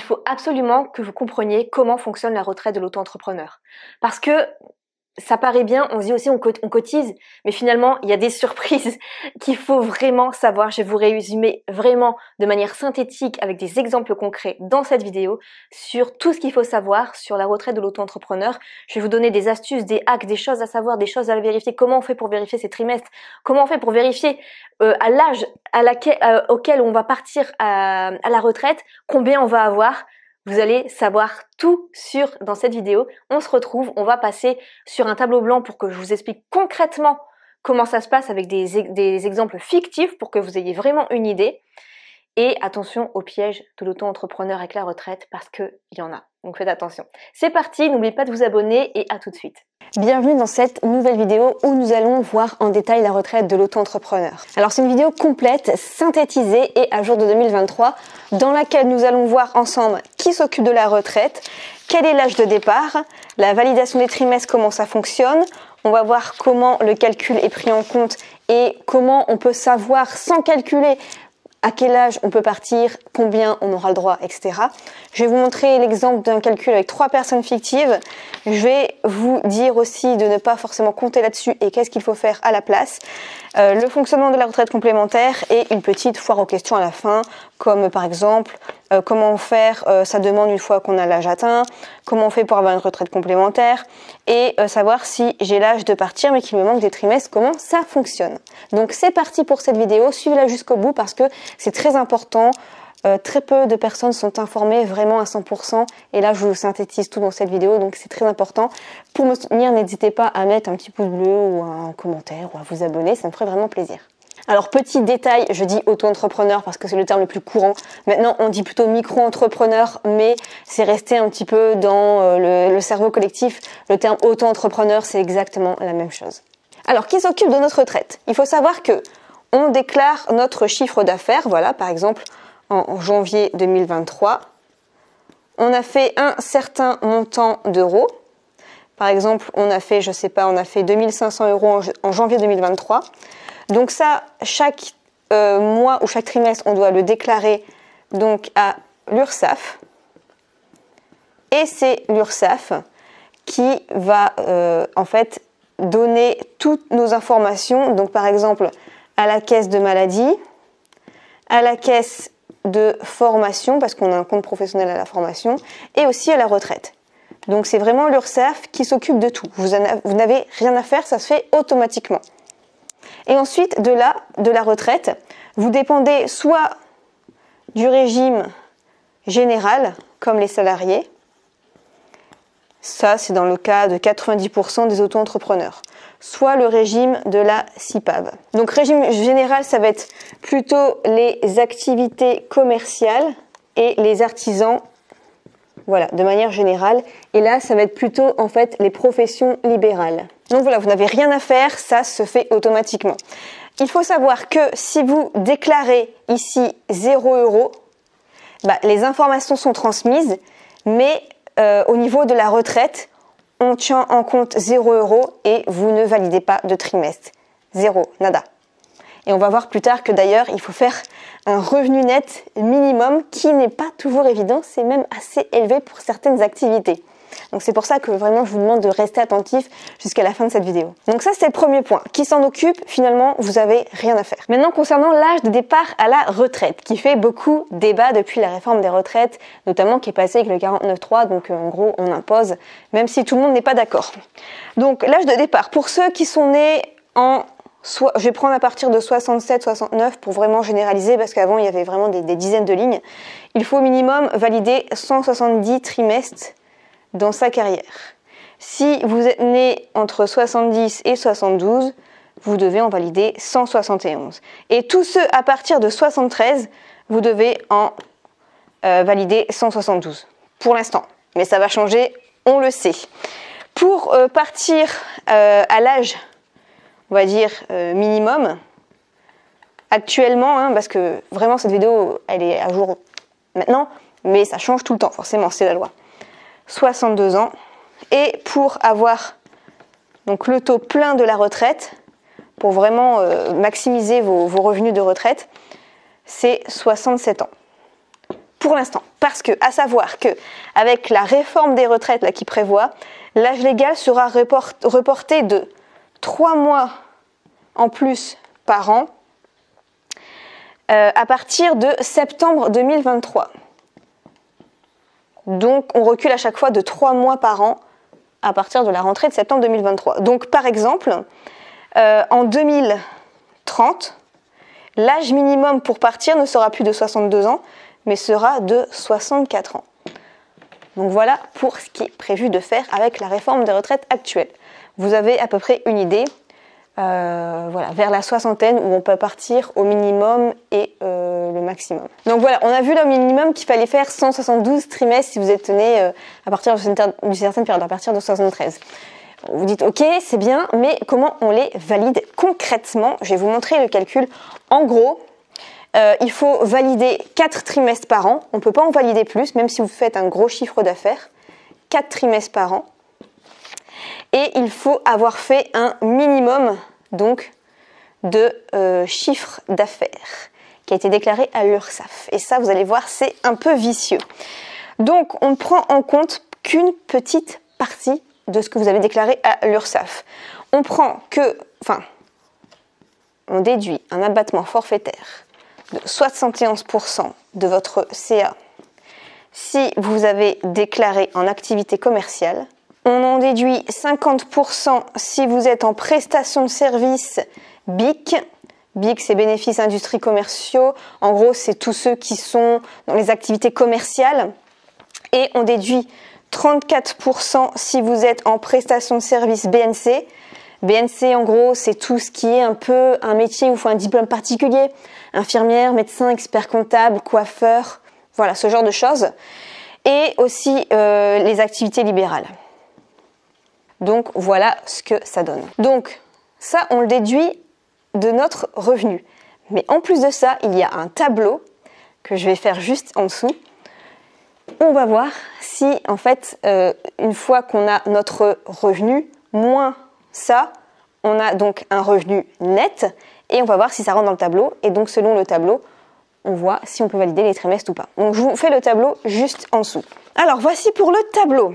il faut absolument que vous compreniez comment fonctionne la retraite de l'auto-entrepreneur. Parce que ça paraît bien, on se dit aussi on cotise, mais finalement il y a des surprises qu'il faut vraiment savoir. Je vais vous résumer vraiment de manière synthétique avec des exemples concrets dans cette vidéo sur tout ce qu'il faut savoir sur la retraite de l'auto-entrepreneur. Je vais vous donner des astuces, des hacks, des choses à savoir, des choses à vérifier, comment on fait pour vérifier ses trimestres, comment on fait pour vérifier à l'âge auquel on va partir à la retraite, combien on va avoir. Vous allez savoir tout dans cette vidéo. On se retrouve, on va passer sur un tableau blanc pour que je vous explique concrètement comment ça se passe avec des exemples fictifs pour que vous ayez vraiment une idée. Et attention au piège de l'auto-entrepreneur avec la retraite parce qu'il y en a. Donc faites attention. C'est parti, n'oubliez pas de vous abonner et à tout de suite. Bienvenue dans cette nouvelle vidéo où nous allons voir en détail la retraite de l'auto-entrepreneur. Alors c'est une vidéo complète, synthétisée et à jour de 2023 dans laquelle nous allons voir ensemble qui s'occupe de la retraite, quel est l'âge de départ, la validation des trimestres, comment ça fonctionne. On va voir comment le calcul est pris en compte et comment on peut savoir sans calculer à quel âge on peut partir, combien on aura le droit, etc. Je vais vous montrer l'exemple d'un calcul avec 3 personnes fictives. Je vais vous dire aussi de ne pas forcément compter là-dessus et qu'est-ce qu'il faut faire à la place. Le fonctionnement de la retraite complémentaire et une petite foire aux questions à la fin, comme par exemple comment faire sa demande une fois qu'on a l'âge atteint, comment on fait pour avoir une retraite complémentaire et savoir si j'ai l'âge de partir mais qu'il me manque des trimestres, comment ça fonctionne. Donc c'est parti pour cette vidéo, suivez-la jusqu'au bout parce que c'est très important. Très peu de personnes sont informées vraiment à 100% et là je vous synthétise tout dans cette vidéo donc c'est très important. Pour me soutenir, n'hésitez pas à mettre un petit pouce bleu ou un commentaire ou à vous abonner, ça me ferait vraiment plaisir. Alors petit détail, je dis auto-entrepreneur parce que c'est le terme le plus courant. Maintenant on dit plutôt micro-entrepreneur mais c'est resté un petit peu dans le cerveau collectif. Le terme auto-entrepreneur c'est exactement la même chose. Alors qui s'occupe de notre retraite? Il faut savoir que on déclare notre chiffre d'affaires, voilà par exemple en janvier 2023, on a fait un certain montant d'euros. Par exemple, on a fait, je sais pas, on a fait 2500 € en janvier 2023. Donc ça, chaque mois ou chaque trimestre, on doit le déclarer donc à l'URSSAF. Et c'est l'URSSAF qui va en fait donner toutes nos informations. Donc par exemple, à la caisse de maladie, à la caisse de formation, parce qu'on a un compte professionnel à la formation, et aussi à la retraite. Donc c'est vraiment l'URSSAF qui s'occupe de tout. Vous n'avez rien à faire, ça se fait automatiquement. Et ensuite, de la retraite, vous dépendez soit du régime général, comme les salariés, ça c'est dans le cas de 90% des auto-entrepreneurs, soit le régime de la CIPAV. Donc régime général, ça va être plutôt les activités commerciales et les artisans, voilà, de manière générale. Et là, ça va être plutôt en fait les professions libérales. Donc voilà, vous n'avez rien à faire, ça se fait automatiquement. Il faut savoir que si vous déclarez ici 0 €, les informations sont transmises, mais au niveau de la retraite, on tient en compte 0 € et vous ne validez pas de trimestre. 0, nada. Et on va voir plus tard que d'ailleurs, il faut faire un revenu net minimum qui n'est pas toujours évident, c'est même assez élevé pour certaines activités. Donc c'est pour ça que vraiment je vous demande de rester attentif jusqu'à la fin de cette vidéo. Donc ça c'était le premier point. Qui s'en occupe? Finalement, vous avez rien à faire. Maintenant concernant l'âge de départ à la retraite, qui fait beaucoup débat depuis la réforme des retraites, notamment qui est passée avec le 49.3, donc en gros on impose, même si tout le monde n'est pas d'accord. Donc l'âge de départ, pour ceux qui sont nés je vais prendre à partir de 67-69 pour vraiment généraliser parce qu'avant il y avait vraiment des dizaines de lignes. Il faut au minimum valider 170 trimestres dans sa carrière. Si vous êtes né entre 70 et 72, vous devez en valider 171. Et tous ceux à partir de 73, vous devez en valider 172 pour l'instant. Mais ça va changer, on le sait. Pour partir à l'âge, on va dire minimum, actuellement, parce que vraiment cette vidéo, elle est à jour maintenant, mais ça change tout le temps, forcément, c'est la loi. 62 ans. Et pour avoir donc le taux plein de la retraite, pour vraiment maximiser vos revenus de retraite, c'est 67 ans. pour l'instant. Parce que, à savoir que, avec la réforme des retraites là, qui prévoit, l'âge légal sera reporté de 3 mois en plus par an à partir de septembre 2023. Donc on recule à chaque fois de 3 mois par an à partir de la rentrée de septembre 2023. Donc par exemple, en 2030, l'âge minimum pour partir ne sera plus de 62 ans, mais sera de 64 ans. Donc voilà pour ce qui est prévu de faire avec la réforme des retraites actuelle. Vous avez à peu près une idée, voilà, vers la soixantaine où on peut partir au minimum et le maximum. Donc voilà, on a vu le minimum qu'il fallait faire 172 trimestres si vous êtes né à partir d'une certaine période, à partir de 73. Vous dites ok, c'est bien, mais comment on les valide concrètement? Je vais vous montrer le calcul. En gros, il faut valider 4 trimestres par an. On ne peut pas en valider plus, même si vous faites un gros chiffre d'affaires. 4 trimestres par an. Et il faut avoir fait un minimum donc, de chiffre d'affaires qui a été déclaré à l'URSSAF. Et ça, vous allez voir, c'est un peu vicieux. Donc, on ne prend en compte qu'une petite partie de ce que vous avez déclaré à l'URSSAF. On déduit un abattement forfaitaire de 71% de votre CA si vous avez déclaré en activité commerciale. On en déduit 50% si vous êtes en prestation de service BIC. BIC, c'est bénéfices industries commerciaux. En gros, c'est tous ceux qui sont dans les activités commerciales. Et on déduit 34% si vous êtes en prestation de service BNC. BNC, en gros, c'est tout ce qui est un peu un métier où il faut un diplôme particulier. Infirmière, médecin, expert comptable, coiffeur, voilà, ce genre de choses. Et aussi les activités libérales. Donc, voilà ce que ça donne. Donc, ça, on le déduit de notre revenu. Mais en plus de ça, il y a un tableau que je vais faire juste en dessous. On va voir si, en fait, une fois qu'on a notre revenu, moins ça, on a donc un revenu net et on va voir si ça rentre dans le tableau. Et donc, selon le tableau, on voit si on peut valider les trimestres ou pas. Donc, je vous fais le tableau juste en dessous. Alors, voici pour le tableau.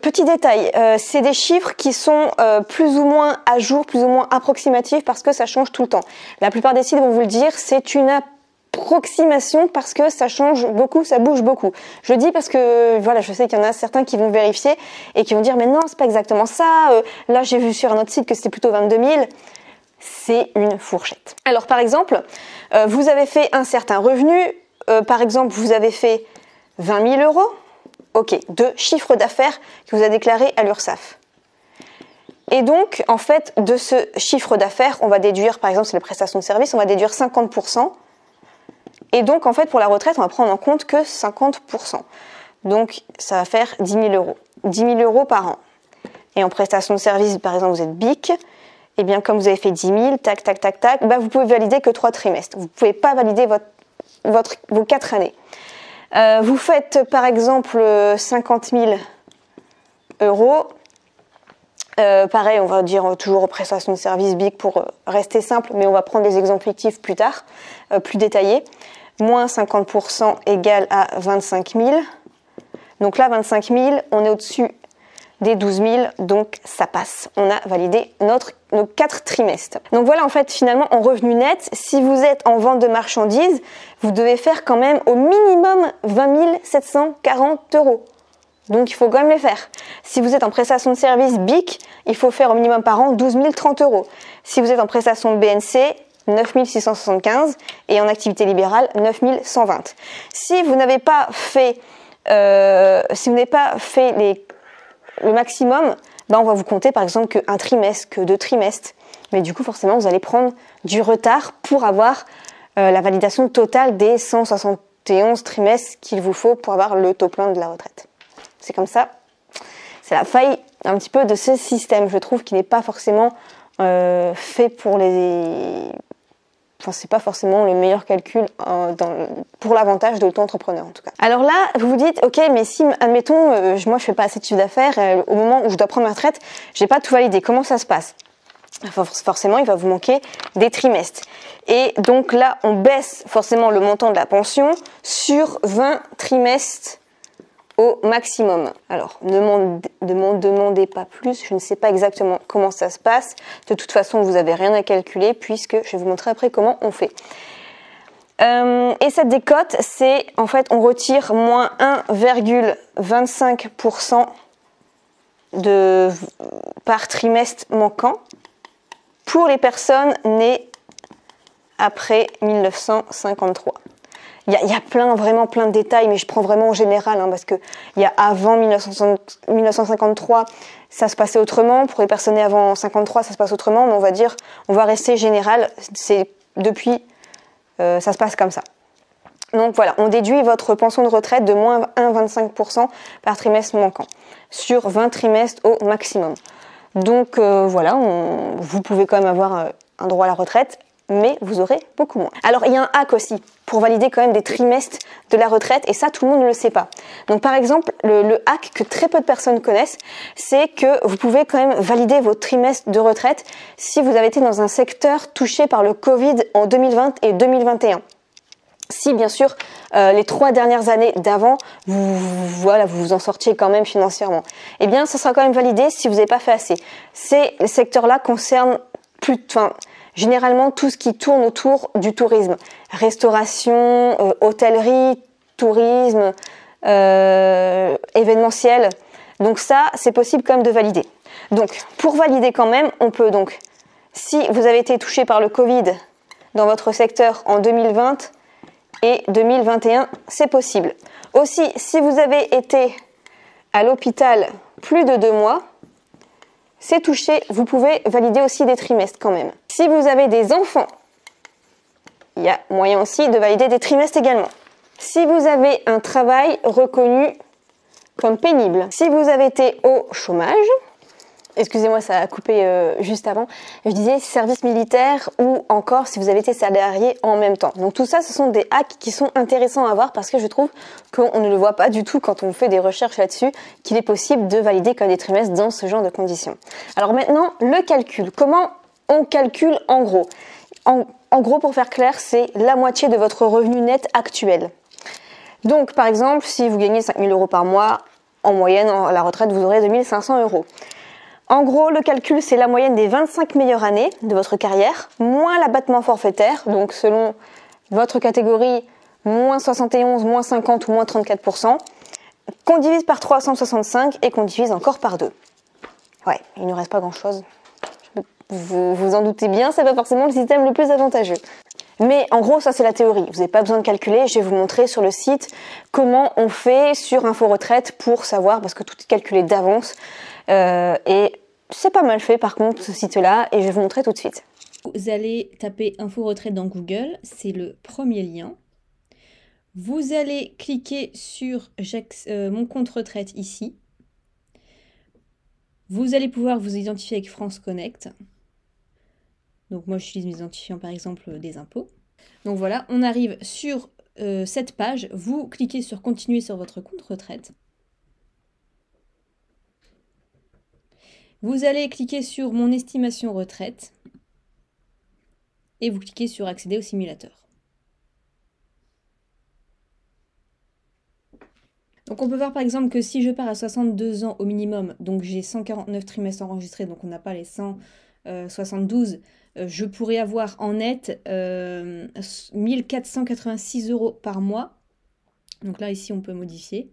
Petit détail, c'est des chiffres qui sont plus ou moins à jour, plus ou moins approximatifs parce que ça change tout le temps. La plupart des sites vont vous le dire, c'est une approximation parce que ça change beaucoup, ça bouge beaucoup. Je le dis parce que voilà, je sais qu'il y en a certains qui vont vérifier et qui vont dire mais non, c'est pas exactement ça. Là, j'ai vu sur un autre site que c'était plutôt 22 000. C'est une fourchette. Alors par exemple, vous avez fait un certain revenu, par exemple vous avez fait 20 000 euros, ok, de chiffre d'affaires que vous avez déclaré à l'URSSAF. Et donc, en fait, de ce chiffre d'affaires, on va déduire, par exemple, c'est les prestations de service, on va déduire 50%. Et donc, en fait, pour la retraite, on va prendre en compte que 50%. Donc, ça va faire 10 000 euros. 10 000 euros par an. Et en prestation de service, par exemple, vous êtes BIC, et bien, comme vous avez fait 10 000, tac, tac, tac, tac, bah, vous pouvez valider que 3 trimestres. Vous ne pouvez pas valider vos 4 années. Vous faites par exemple 50 000 euros, pareil on va dire toujours prestations de service BIC pour rester simple, mais on va prendre des exemples fictifs plus tard, plus détaillés. Moins 50% égale à 25 000, donc là 25 000 on est au-dessus des 12 000, donc ça passe. On a validé nos 4 trimestres. Donc voilà, en fait, finalement, en revenu net, si vous êtes en vente de marchandises, vous devez faire quand même au minimum 20 740 euros. Donc il faut quand même les faire. Si vous êtes en prestation de service BIC, il faut faire au minimum par an 12 030 euros. Si vous êtes en prestation de BNC, 9 675 et en activité libérale, 9 120. Si vous n'avez pas fait, le maximum, ben on va vous compter par exemple qu'un trimestre, que 2 trimestres. Mais du coup, forcément, vous allez prendre du retard pour avoir la validation totale des 171 trimestres qu'il vous faut pour avoir le taux plein de la retraite. C'est comme ça. C'est la faille un petit peu de ce système, je trouve, qui n'est pas forcément fait pour les... Enfin, c'est pas forcément le meilleur calcul pour l'avantage de l'auto-entrepreneur en tout cas. Alors là, vous vous dites, ok, mais si, admettons, moi je fais pas assez de chiffre d'affaires, au moment où je dois prendre ma retraite, j'ai pas tout validé. Comment ça se passe? forcément il va vous manquer des trimestres. Et donc là, on baisse forcément le montant de la pension sur 20 trimestres au maximum. Alors, ne m'en demandez pas plus, je ne sais pas exactement comment ça se passe. De toute façon, vous n'avez rien à calculer puisque je vais vous montrer après comment on fait. Et cette décote, c'est en fait, on retire moins 1,25% par trimestre manquant pour les personnes nées après 1953. Il y a vraiment plein de détails, mais je prends vraiment en général, hein, parce que il y a avant 1953, ça se passait autrement. Pour les personnes nées avant 53, ça se passe autrement, mais on va rester général. C'est depuis, ça se passe comme ça. Donc voilà, on déduit votre pension de retraite de moins 1,25% par trimestre manquant, sur 20 trimestres au maximum. Donc voilà, vous pouvez quand même avoir un droit à la retraite, mais vous aurez beaucoup moins. Alors il y a un hack aussi pour valider quand même des trimestres de la retraite, et ça tout le monde ne le sait pas. Donc par exemple, le hack que très peu de personnes connaissent, c'est que vous pouvez quand même valider vos trimestres de retraite si vous avez été dans un secteur touché par le Covid en 2020 et 2021. Si bien sûr les 3 dernières années d'avant, vous vous en sortiez quand même financièrement, eh bien ça sera quand même validé si vous n'avez pas fait assez. Ces secteurs-là concernent généralement tout ce qui tourne autour du tourisme, restauration, hôtellerie, tourisme, événementiel. Donc ça, c'est possible quand même de valider. Donc pour valider quand même, on peut donc, si vous avez été touché par le Covid dans votre secteur en 2020 et 2021, c'est possible. Aussi, si vous avez été à l'hôpital plus de 2 mois, c'est touché, vous pouvez valider aussi des trimestres quand même. Si vous avez des enfants, il y a moyen aussi de valider des trimestres également. Si vous avez un travail reconnu comme pénible, si vous avez été au chômage, excusez-moi, ça a coupé juste avant, je disais service militaire ou encore si vous avez été salarié en même temps. Donc tout ça, ce sont des hacks qui sont intéressants à voir parce que je trouve qu'on ne le voit pas du tout quand on fait des recherches là-dessus, qu'il est possible de valider comme des trimestres dans ce genre de conditions. Alors maintenant, le calcul. Comment on calcule en gros? En gros, pour faire clair, c'est la moitié de votre revenu net actuel. Donc par exemple, si vous gagnez 5 000 € par mois, en moyenne, à la retraite, vous aurez 2 500 €. En gros, le calcul, c'est la moyenne des 25 meilleures années de votre carrière, moins l'abattement forfaitaire, donc selon votre catégorie, moins 71, moins 50 ou moins 34%, qu'on divise par 365 et qu'on divise encore par 2. Ouais, il ne reste pas grand-chose. Vous vous en doutez bien, c'est pas forcément le système le plus avantageux. Mais en gros, ça c'est la théorie. Vous n'avez pas besoin de calculer. Je vais vous montrer sur le site comment on fait sur Info Retraite pour savoir, parce que tout est calculé d'avance. Et c'est pas mal fait par contre ce site-là, et je vais vous montrer tout de suite. Vous allez taper Info Retraite dans Google, c'est le premier lien. Vous allez cliquer sur mon compte retraite ici. Vous allez pouvoir vous identifier avec France Connect. Donc moi j'utilise mes identifiants par exemple des impôts. Donc voilà, on arrive sur cette page, vous cliquez sur continuer sur votre compte retraite. Vous allez cliquer sur mon estimation retraite et vous cliquez sur accéder au simulateur. Donc on peut voir par exemple que si je pars à 62 ans au minimum, donc j'ai 149 trimestres enregistrés, donc on n'a pas les 172, je pourrais avoir en net 1486 € par mois. Donc là ici on peut modifier.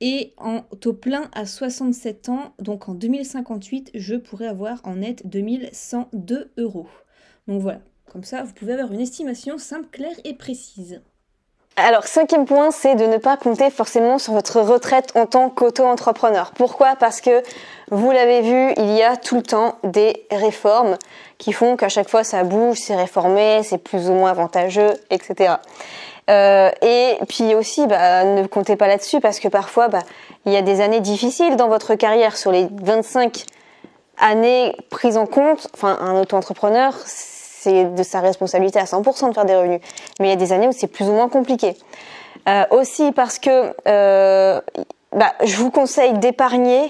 Et en taux plein à 67 ans, donc en 2058, je pourrais avoir en net 2102 €. Donc voilà, comme ça vous pouvez avoir une estimation simple, claire et précise. Alors, 5e point, c'est de ne pas compter forcément sur votre retraite en tant qu'auto-entrepreneur. Pourquoi? Parce que, vous l'avez vu, il y a tout le temps des réformes qui font qu'à chaque fois ça bouge, c'est réformé, c'est plus ou moins avantageux, etc. Et puis aussi, ne comptez pas là-dessus parce que parfois, il y a des années difficiles dans votre carrière. Sur les 25 années prises en compte, enfin, un auto-entrepreneur, c'est de sa responsabilité à 100% de faire des revenus. Mais il y a des années où c'est plus ou moins compliqué. Aussi parce que je vous conseille d'épargner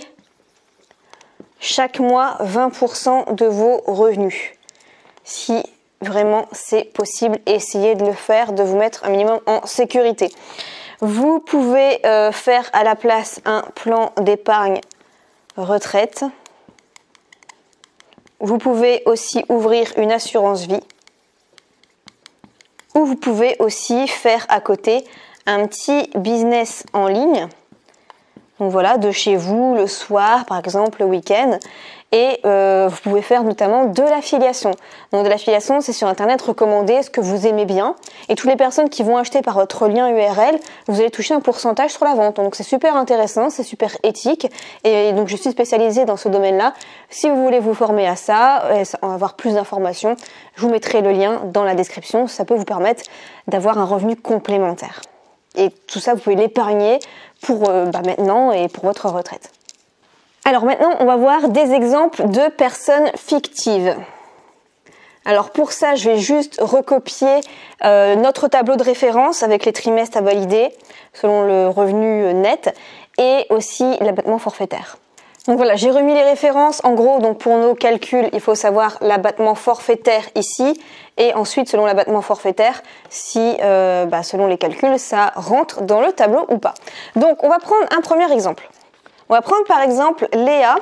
chaque mois 20% de vos revenus. Si vraiment c'est possible, essayez de le faire, de vous mettre un minimum en sécurité. Vous pouvez faire à la place un plan d'épargne retraite. Vous pouvez aussi ouvrir une assurance vie. Ou vous pouvez aussi faire à côté un petit business en ligne. Donc voilà, de chez vous, le soir, par exemple, le week-end. Et vous pouvez faire notamment de l'affiliation. Donc de l'affiliation, c'est sur Internet recommandé ce que vous aimez bien. Et toutes les personnes qui vont acheter par votre lien URL, vous allez toucher un pourcentage sur la vente. Donc c'est super intéressant, c'est super éthique. Et donc je suis spécialisée dans ce domaine-là. Si vous voulez vous former à ça, avoir plus d'informations, je vous mettrai le lien dans la description. Ça peut vous permettre d'avoir un revenu complémentaire. Et tout ça, vous pouvez l'épargner pour maintenant et pour votre retraite. Alors maintenant, on va voir des exemples de personnes fictives. Alors pour ça, je vais juste recopier notre tableau de référence avec les trimestres à valider selon le revenu net et aussi l'abattement forfaitaire. Donc voilà, j'ai remis les références. En gros, donc pour nos calculs, il faut savoir l'abattement forfaitaire ici et ensuite selon l'abattement forfaitaire, si selon les calculs, ça rentre dans le tableau ou pas. Donc on va prendre un premier exemple. On va prendre par exemple Léa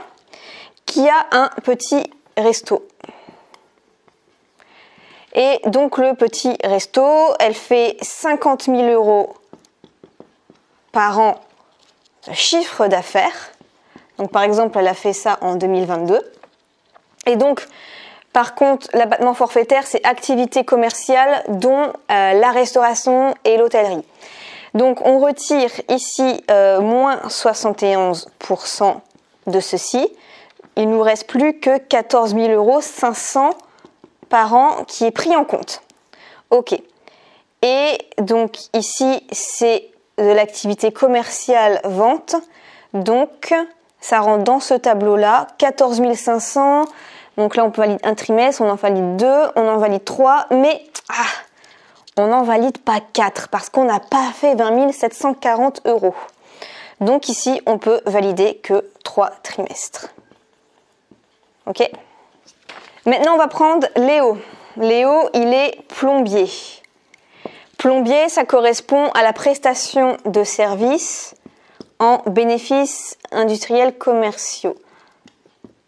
qui a un petit resto. Et donc le petit resto, elle fait 50 000 € par an de chiffre d'affaires. Donc par exemple, elle a fait ça en 2022. Et donc, par contre, l'abattement forfaitaire, c'est activité commerciale dont la restauration et l'hôtellerie. Donc on retire ici moins 71% de ceci. Il nous reste plus que 14 500 € par an qui est pris en compte. Ok. Et donc ici, c'est de l'activité commerciale vente. Donc ça rentre dans ce tableau-là. 14 500. Donc là, on peut valider un trimestre, on en valide 2, on en valide 3. Mais on n'en valide pas 4 parce qu'on n'a pas fait 20 740 €. Donc ici, on peut valider que 3 trimestres. Ok. Maintenant, on va prendre Léo. Léo, il est plombier. Plombier, ça correspond à la prestation de services en bénéfices industriels commerciaux,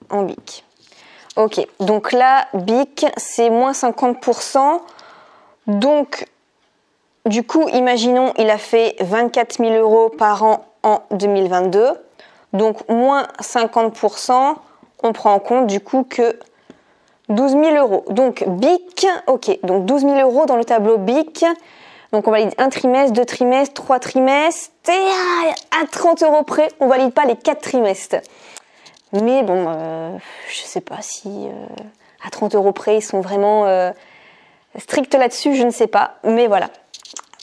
en BIC. Ok, donc là, BIC, c'est moins 50%. Donc, du coup, imaginons, il a fait 24 000 € par an en 2022. Donc, moins 50%, on prend en compte du coup que 12 000 €. Donc, BIC, ok, donc 12 000 € dans le tableau BIC. Donc, on valide un trimestre, 2 trimestres, 3 trimestres. Et à 30 € près, on valide pas les 4 trimestres. Mais bon, je sais pas si à 30 € près, ils sont vraiment stricts là-dessus, je ne sais pas. Mais voilà,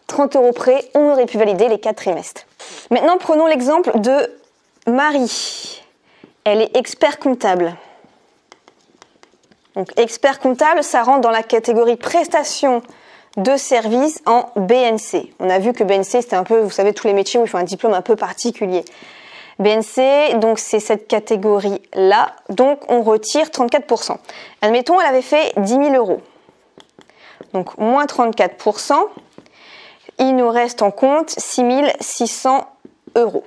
30 € près, on aurait pu valider les 4 trimestres. Maintenant, prenons l'exemple de Marie. Elle est expert comptable. Donc, expert comptable, ça rentre dans la catégorie prestation de services en BNC. On a vu que BNC, c'était un peu, vous savez, tous les métiers où il faut un diplôme un peu particulier. BNC, donc c'est cette catégorie-là. Donc, on retire 34%. Admettons, elle avait fait 10 000 €. Donc, moins 34%. Il nous reste en compte 6 600 €.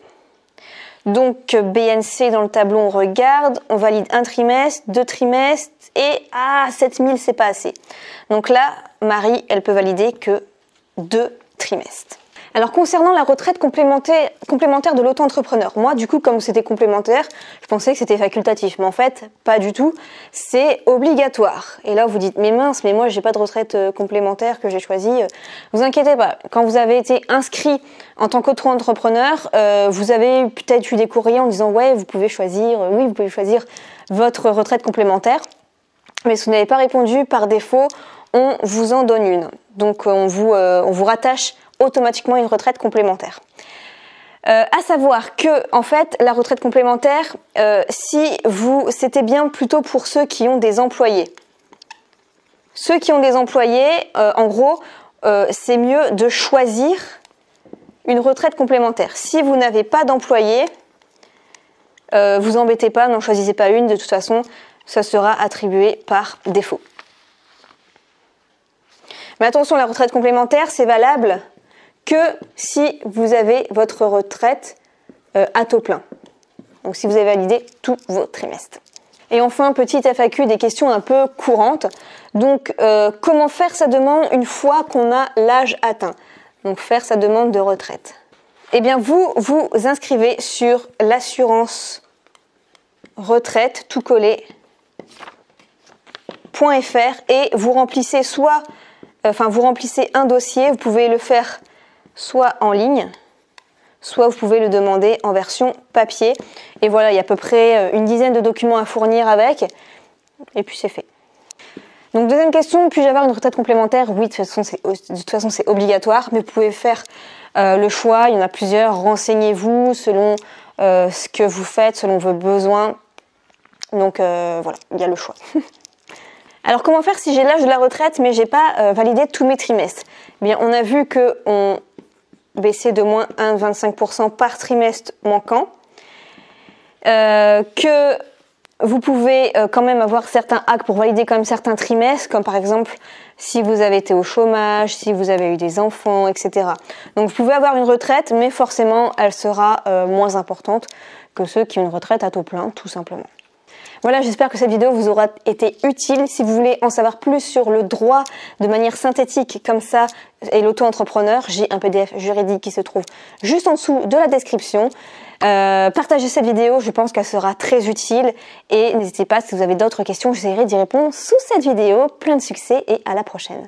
Donc, BNC, dans le tableau, on regarde, on valide un trimestre, 2 trimestres, et 7 000, c'est pas assez. Donc là, Marie, elle peut valider que 2 trimestres. Alors, concernant la retraite complémentaire de l'auto-entrepreneur, moi, du coup, comme c'était complémentaire, je pensais que c'était facultatif. Mais en fait, pas du tout. C'est obligatoire. Et là, vous dites, mais mince, mais moi, j'ai pas de retraite complémentaire que j'ai choisie. Vous inquiétez pas. Quand vous avez été inscrit en tant qu'auto-entrepreneur, vous avez peut-être eu des courriers en disant, ouais, vous pouvez choisir votre retraite complémentaire. Mais si vous n'avez pas répondu par défaut, on vous en donne une. Donc, on vous rattache automatiquement une retraite complémentaire. À savoir que, en fait, la retraite complémentaire, c'était bien plutôt pour ceux qui ont des employés. Ceux qui ont des employés, en gros, c'est mieux de choisir une retraite complémentaire. Si vous n'avez pas d'employés, vous embêtez pas, n'en choisissez pas une, de toute façon, ça sera attribué par défaut. Mais attention, la retraite complémentaire, c'est valable que si vous avez votre retraite à taux plein. Donc si vous avez validé tous vos trimestres. Et enfin, petite FAQ, des questions un peu courantes. Donc, comment faire sa demande une fois qu'on a l'âge atteint? Donc, faire sa demande de retraite. Eh bien, vous vous inscrivez sur l'assurance retraite, tout collé, .fr et vous remplissez vous remplissez un dossier, vous pouvez le faire soit en ligne, soit vous pouvez le demander en version papier. Et voilà, il y a à peu près une dizaine de documents à fournir avec, et puis c'est fait. Donc deuxième question, puis-je avoir une retraite complémentaire? Oui, de toute façon c'est obligatoire, mais vous pouvez faire le choix, il y en a plusieurs, renseignez-vous selon ce que vous faites, selon vos besoins. Donc voilà, il y a le choix. Alors comment faire si j'ai l'âge de la retraite mais j'ai pas validé tous mes trimestres? Eh bien, on a vu qu'on baissait de moins 1,25% par trimestre manquant, que vous pouvez quand même avoir certains hacks pour valider quand même certains trimestres, comme par exemple si vous avez été au chômage, si vous avez eu des enfants, etc. Donc vous pouvez avoir une retraite, mais forcément elle sera moins importante que ceux qui ont une retraite à taux plein, tout simplement. Voilà, j'espère que cette vidéo vous aura été utile. Si vous voulez en savoir plus sur le droit de manière synthétique comme ça et l'auto-entrepreneur, j'ai un PDF juridique qui se trouve juste en dessous de la description. Partagez cette vidéo, je pense qu'elle sera très utile et n'hésitez pas si vous avez d'autres questions, j'essaierai d'y répondre sous cette vidéo. Plein de succès et à la prochaine.